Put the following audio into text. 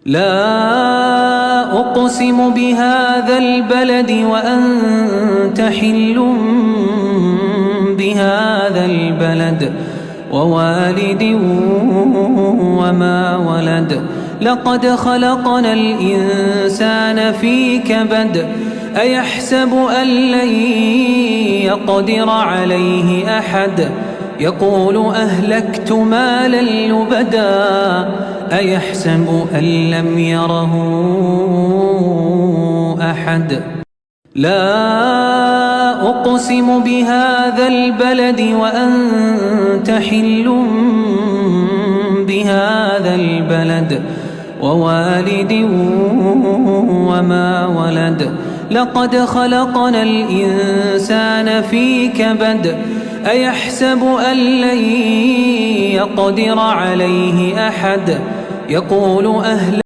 لا أقسم بهذا البلد وأنت حل بهذا البلد ووالد وما ولد لقد خلقنا الإنسان في كبد أيحسب أن لن يقدر عليه أحد يقول أهلكت مالا لبدا أيحسب أن لم يره أحد لا أقسم بهذا البلد وأنت حل بهذا البلد ووالد وما ولد لقد خلقنا الإنسان في كبد أيحسب أن لن يقدر عليه أحد يقول